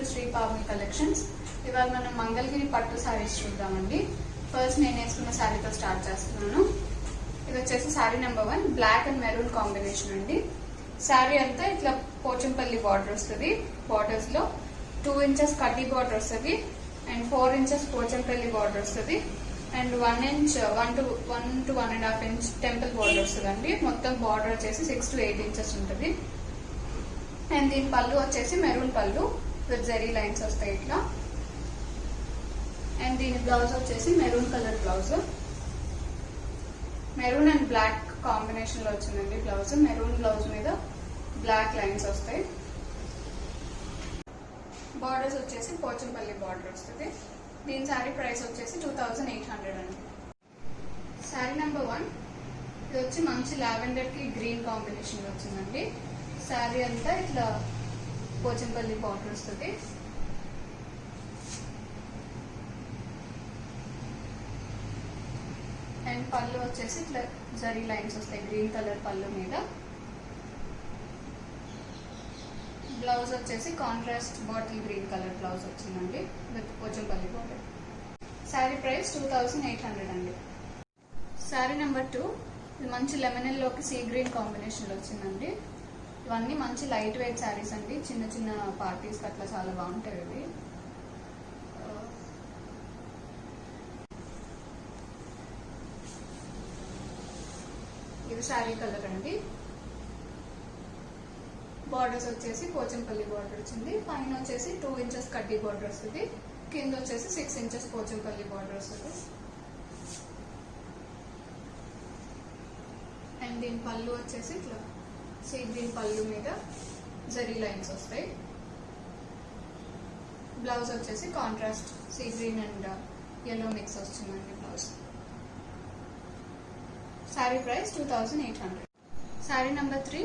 To Shri Pavani collections. ఇవాళ మనం మంగళగిరి పట్టు సారీస్ చూద్దామండి. ఫస్ట్ నేను వేసుకున్న సారీతో స్టార్ట్ చేస్తున్నాను. ఇది వచ్చేసి sari number 1, black and maroon combination అండి. సారీ అంతా ఇట్లా పోచంపల్లి బార్డర్ వస్తుంది. బార్డర్స్ లో 2 ఇంచెస్ కడ్డీ బార్డర్ వస్తుంది అండ్ 4 ఇంచెస్ పోచంపల్లి బార్డర్ వస్తుంది and 1 inch 1 to 1.5 inch temple border వస్తుంది. మొత్తం బార్డర్ వచ్చేసి 6 to 8 ఇంచెస్ ఉంటుంది. అండ్ దీని పళ్ళు వచ్చేసి మెరూన్ పళ్ళు విత్ జరీ లైన్స్ వస్తాయి ఇట్లా. అండ్ దీని బ్లౌజ్ వచ్చేసి maroon colour blouse. Maroon and black combination లో వచ్చిందండి బ్లౌజ్. మెరూన్ బ్లౌజ్ మీద బ్లాక్ లైన్స్ వస్తాయి. బార్డర్స్ వచ్చేసి పోచంపల్లి బార్డర్ వస్తుంది. దీని సారీ ప్రైస్ వచ్చేసి 2800 అండి. సారీ నెంబర్ 1, ఇది వచ్చి మంచి లావెండర్ కి గ్రీన్ కాంబినేషన్ వచ్చిందండి. సారీ అంతా ఇట్లా పోచంపల్లి బార్డర్ వస్తుంది. అండ్ పళ్ళు వచ్చేసి ఇట్లా జరీ లైన్స్ వస్తాయి గ్రీన్ కలర్ పళ్ళు మీద. బ్లౌజ్ వచ్చేసి contrast bottle green colour blouse వచ్చిందండి with Pochampally border. Sari price 2800 అండి. శారీ నెంబర్ 2, ఇది మంచి లెమన్ లోకి సీ గ్రీన్ కాంబినేషన్ లో వచ్చిందండి. ఇవన్నీ మంచి లైట్ వెయిట్ శారీస్ అండి. చిన్న చిన్న పార్టీస్ అట్లా చాలా బాగుంటాయి ఇవి. ఇది శారీ కలర్ అండి. బార్డర్స్ వచ్చేసి పోచంపల్లి బార్డర్ వచ్చింది. పైన వచ్చేసి 2 ఇంచెస్ కడ్డీ బార్డర్ వస్తుంది. కింద వచ్చేసి 6 ఇంచెస్ పోచంపల్లి బార్డర్ వస్తుంది. అండ్ దీని పళ్ళు వచ్చేసి ఇట్లా సీ గ్రీన్ పళ్ళు మీద జరీ లైన్స్ వస్తాయి. బ్లౌజ్ వచ్చేసి contrast sea green and yellow mix వస్తుందండి blouse. Sari price 2800. Sari number 3,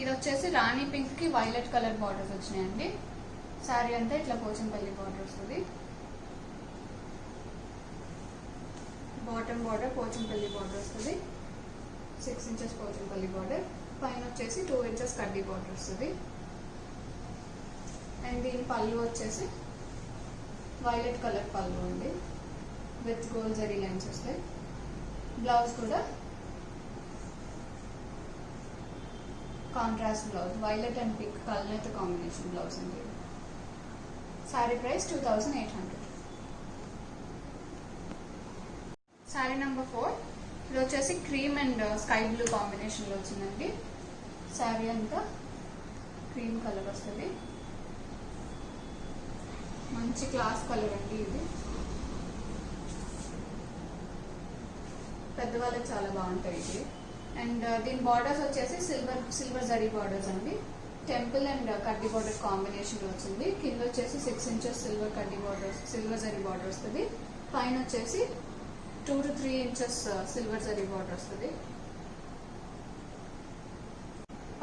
ఇది వచ్చేసి రాణి పింక్ కి వైలెట్ కలర్ బార్డర్స్ వచ్చినాయండి. శారీ అంతా ఇట్లా పోచంపల్లి బార్డర్ వస్తుంది. బాటమ్ బార్డర్ పోచంపల్లి బార్డర్ వస్తుంది. 6 ఇంచెస్ పోచంపల్లి బార్డర్. పైన వచ్చేసి 2 ఇంచెస్ కడ్డీ బార్డర్ వస్తుంది. అండ్ దీని పళ్ళు వచ్చేసి వైలెట్ కలర్ పళ్ళు అండి విత్ గోల్డ్ జరీ లైన్స్ వస్తాయి. బ్లౌజ్ కూడా contrast blouse, violet and pink colour combination blouse అండి. శారీ ప్రైస్ 2800. శారీ నెంబర్ 4, ఇది వచ్చేసి cream and sky blue combination లో వచ్చిందండి. శారీ అంతా క్రీమ్ కలర్ వస్తుంది. మంచి క్లాస్ కలర్ అండి ఇది. పెద్దవాళ్ళకి చాలా బాగుంటాయి ఇది. అండ్ దీని బార్డర్స్ వచ్చేసి సిల్వర్ జరీ బార్డర్స్ అండి. టెంపుల్ అండ్ కడ్డీ బార్డర్ కాంబినేషన్ లో వచ్చింది. కింద వచ్చేసి 6 ఇంచెస్ సిల్వర్ కడ్డీ బార్డర్, సిల్వర్ జరీ బార్డర్ వస్తుంది. పైన వచ్చేసి 2 to 3 inches silver zari border వస్తుంది.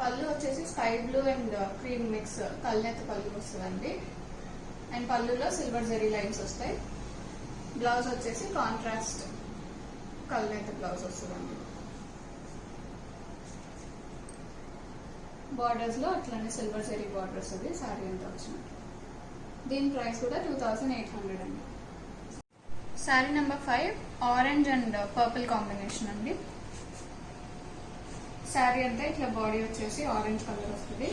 పళ్ళు వచ్చేసి sky blue and cream mix కల్నేత పళ్ళు వస్తుందండి. అండ్ పళ్ళులో సిల్వర్ జరీ లైన్స్ వస్తాయి. బ్లౌజ్ వచ్చేసి కాంట్రాస్ట్ కల్నేత బ్లౌజ్ వస్తుందండి. బార్డర్స్ లో అట్లానే సిల్వర్ జరీ బార్డర్ వస్తుంది సారీ అంతా వచ్చినట్టు. దీని ప్రైస్ కూడా 2800 అండి. Sari number 5, orange and purple combination అండి. శారీ అంతా ఇట్లా బాడీ వచ్చేసి ఆరెంజ్ కలర్ వస్తుంది.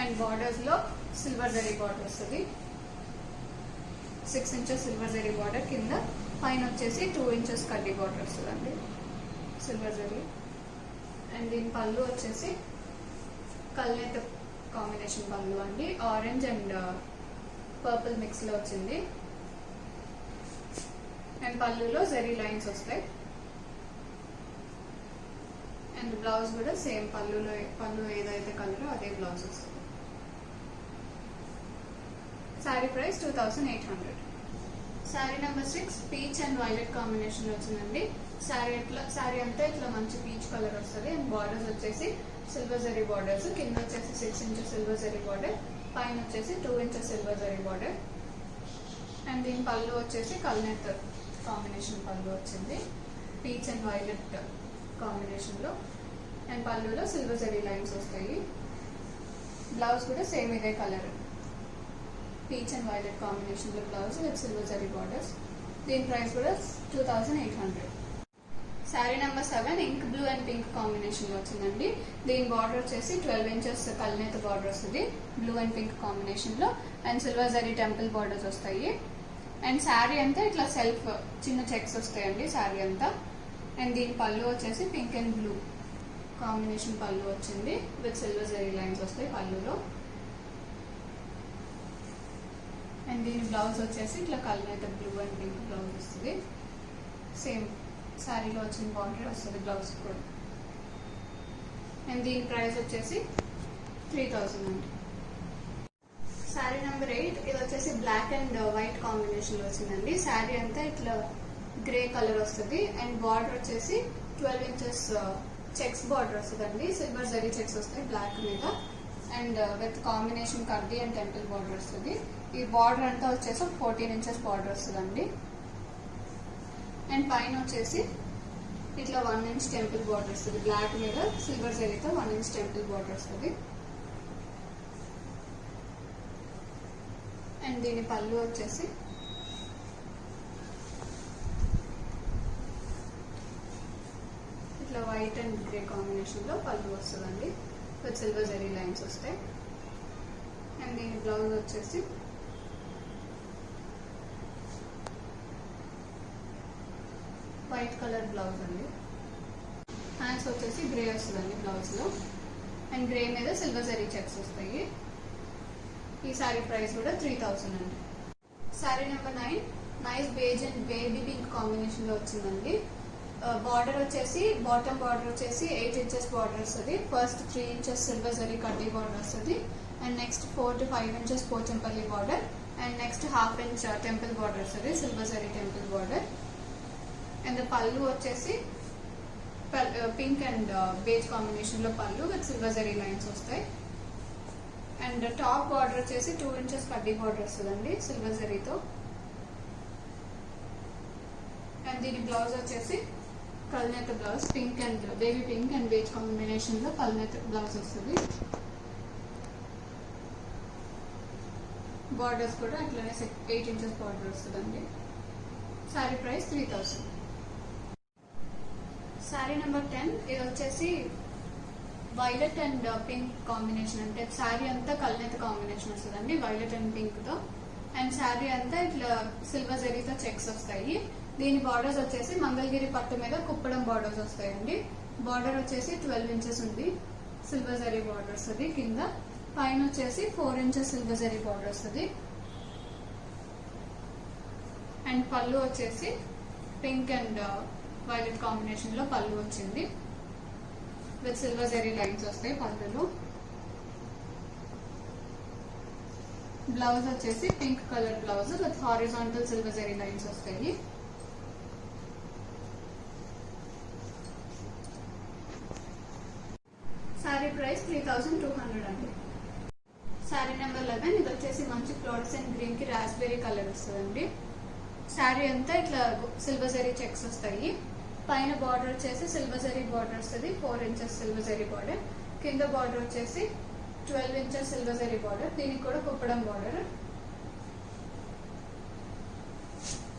అండ్ బార్డర్స్ లో సిల్వర్ జరీ బార్డర్ వస్తుంది. 6 ఇంచెస్ సిల్వర్ జరీ బార్డర్ కింద. పైన వచ్చేసి 2 ఇంచెస్ కడ్డీ బార్డర్ వస్తుందండి సిల్వర్ జరీ. అండ్ దీని పళ్ళు వచ్చేసి కల్నేత కాంబినేషన్ పళ్ళు అండి. ఆరెంజ్ అండ్ పర్పుల్ మిక్స్ లో వచ్చింది. అండ్ పళ్ళులో జరీ లైన్స్ వస్తాయి. అండ్ బ్లౌజ్ కూడా సేమ్ పళ్ళు ఏదైతే కలరో అదే బ్లౌజ్ వస్తుంది. Sari price 2800. Sari number 6, peach and violet combination వచ్చిందండి. శారీ అంతా ఇట్లా మంచి పీచ్ కలర్ వస్తుంది. అండ్ బార్డర్స్ వచ్చేసి సిల్వర్ జరీ బార్డర్స్. కింద వచ్చేసి 6 ఇంచెస్ సిల్వర్ జరీ బార్డర్. పైన వచ్చేసి 2 inches silver zari border. And దీని పళ్ళు వచ్చేసి కల్నేత కాంబినేషన్ పళ్ళు వచ్చింది. పీచ్ అండ్ వైలెట్ కాంబినేషన్ లో. అండ్ పళ్ళులో సిల్వర్ జరీ లైన్స్ వస్తాయి. బ్లౌజ్ కూడా సేమ్ ఇదే కలర్, పీచ్ అండ్ వైలెట్ కాంబినేషన్లో blouse with silver zari borders. దీని ప్రైస్ కూడా 2800. Sari number 7 ink blue and pink కాంబినేషన్లో వచ్చిందండి. దీని బార్డర్ వచ్చేసి 12 ఇంచెస్ కల్నేత బార్డర్ వస్తుంది బ్లూ అండ్ పింక్ కాంబినేషన్లో, and silver zari temple borders వస్తాయి. అండ్ శారీ అంతా ఇట్లా సెల్ఫ్ చిన్న చెక్స్ వస్తాయండి శారీ అంతా. అండ్ దీని పళ్ళు వచ్చేసి పింక్ అండ్ బ్లూ కాంబినేషన్ పళ్ళు వచ్చింది విత్ సిల్వర్ జరీ లైన్స్ వస్తాయి పళ్ళులో. అండ్ దీని బ్లౌజ్ వచ్చేసి ఇట్లా కల్నేత బ్లూ అండ్ పింక్ బ్లౌజ్ వస్తుంది. సేమ్ శారీలో వచ్చిన బార్డర్ వస్తుంది బ్లౌజ్ కూడా. అండ్ దీని ప్రైస్ వచ్చేసి 3000 అండి. శారీ నెంబర్ 8 ఇది వచ్చేసి బ్లాక్ అండ్ వైట్ కాంబినేషన్లో వచ్చిందండి. శారీ అంతా ఇట్లా గ్రే కలర్ వస్తుంది అండ్ బార్డర్ వచ్చేసి 12 ఇంచెస్ చెక్స్ బార్డర్ వస్తుందండి. సిల్వర్ జరీ చెక్స్ వస్తాయి బ్లాక్ మీద, అండ్ విత్ కాంబినేషన్ కడ్డీ అండ్ టెంపుల్ బార్డర్ వస్తుంది. ఈ బార్డర్ అంతా వచ్చేసి 14 ఇంచెస్ బార్డర్ వస్తుందండి. అండ్ పైన వచ్చేసి ఇట్లా 1 ఇంచ్ టెంపుల్ బార్డర్ వస్తుంది బ్లాక్ మీద సిల్వర్ జరీతో 1 ఇంచ్ టెంపుల్ బార్డర్ వస్తుంది. అండ్ దీని పళ్ళు వచ్చేసి ఇట్లా వైట్ అండ్ గ్రే కాంబినేషన్లో పళ్ళు వస్తుందండి విత్ సిల్వర్ జరీ లైన్స్ వస్తాయి. అండ్ దీని బ్లౌజ్ వచ్చేసి వైట్ కలర్ బ్లౌజ్ అండి. హ్యాండ్స్ వచ్చేసి గ్రే వస్తుందండి బ్లౌజ్లో, అండ్ గ్రే మీద సిల్వర్ జరీ చెక్స్ వస్తాయి. ఈ శారీ ప్రైస్ కూడా 3000 అండి. Sari number 9 nice beige and baby pink కాంబినేషన్లో వచ్చిందండి. బార్డర్ వచ్చేసి బాటమ్ బార్డర్ వచ్చేసి 8 ఇంచెస్ బార్డర్ వస్తుంది. ఫస్ట్ 3 ఇంచెస్ సిల్వర్ జరీ కడ్డీ బార్డర్ వస్తుంది, and next 4 to 5 inches Pochampally border, and next 1/2 inch temple border వస్తుంది silver zari temple border. And pallu వచ్చేసి పింక్ అండ్ బేజ్ కాంబినేషన్లో pallu with silver zari lines వస్తాయి. అండ్ టాప్ బార్డర్ వచ్చేసి 2 inches కడ్డీ బార్డర్ వస్తుందండి సిల్వర్ జరీతో. అండ్ దీని బ్లౌజ్ వచ్చేసి కల్నేత blouse pink and baby pink and beige కాంబినేషన్లో కల్నేత బ్లౌజ్ వస్తుంది. బార్డర్స్ కూడా అట్లనే 8 ఇంచెస్ బార్డర్ వస్తుందండి. శారీ ప్రైస్ 3000. శారీ నెంబర్ 10 ఇది వచ్చేసి వైలెట్ అండ్ పింక్ కాంబినేషన్, అంటే శారీ అంతా కల్నేత కాంబినేషన్ వస్తుందండి వైలెట్ అండ్ పింక్ తో. అండ్ శారీ అంతా ఇట్లా సిల్వర్ జరీతో చెక్స్ వస్తాయి. దీని బార్డర్స్ వచ్చేసి మంగళగిరి పట్టు మీద కుప్పడం బార్డర్స్ వస్తాయండి. బార్డర్ వచ్చేసి 12 ఇంచెస్ ఉంది సిల్వర్ జరీ బార్డర్ వస్తుంది కింద. పైన వచ్చేసి 4 ఇంచెస్ సిల్వర్ జరీ బార్డర్ వస్తుంది. అండ్ పళ్ళు వచ్చేసి పింక్ అండ్ వైలెట్ కాంబినేషన్ లో పళ్ళు వచ్చింది విత్ సిల్వర్ జరీ లైన్స్ వస్తాయి పళ్ళులో. బ్లౌజ్ వచ్చేసి pink colour blouse with horizontal silver zari lines వస్తాయి. శారీ ప్రైస్ 3200 అండి. శారీ నెంబర్ 11 ఇది వచ్చేసి మంచి ఫ్లోరసెంట్ గ్రీన్ కి రాస్బెర్రీ కలర్ వస్తుందండి. శారీ అంతా ఇట్లా సిల్వర్ జరీ చెక్స్ వస్తాయి. పైన బార్డర్ వచ్చేసి సిల్వర్ జరీ బార్డర్ వస్తుంది 4 ఇంచెస్ సిల్వర్ జరీ బార్డర్. కింద బార్డర్ వచ్చేసి 12 ఇంచెస్ సిల్వర్ జరీ బార్డర్, దీనికి కూడా కుప్పడం బార్డర్.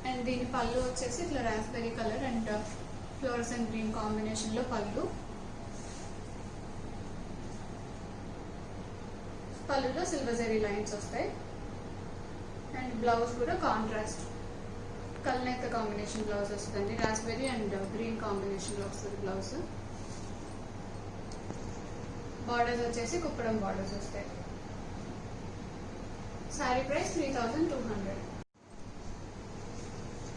అండ్ దీని పళ్ళు వచ్చేసి ఇట్లా raspberry colour and fluorescent green combination లో పళ్ళు. పళ్ళులో సిల్వర్ జరీ లైన్స్ వస్తాయి. అండ్ బ్లౌజ్ కూడా కాంట్రాస్ట్ కల్నేత కాంబినేషన్ బ్లౌజ్ వస్తుందండి. రాస్బెర్రీ అండ్ గ్రీన్ కాంబినేషన్ లో వస్తుంది బ్లౌజ్. బార్డర్స్ వచ్చేసి కుప్పడం బార్డర్స్ వస్తాయి. శారీ ప్రైస్ 3200.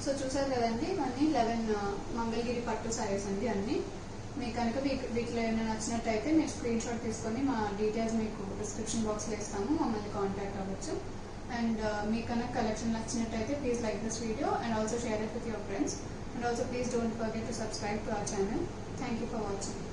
సో చూసారు కదండి ఇవన్నీ 11 మంగళగిరి పట్టు శారీస్ అండి అన్ని. మీకు కనుక వీటిలో ఏమైనా నచ్చినట్టయితే మీరు స్క్రీన్ షాట్ తీసుకొని మా డీటెయిల్స్ మీకు డిస్క్రిప్షన్ బాక్స్లో ఇస్తాము, మమ్మల్ని కాంటాక్ట్ అవ్వచ్చు. And మీకు కనుక కలెక్షన్ నచ్చినట్టయితే please like this video and also share it with your friends, and also please don't forget to subscribe to our channel. Thank you for watching.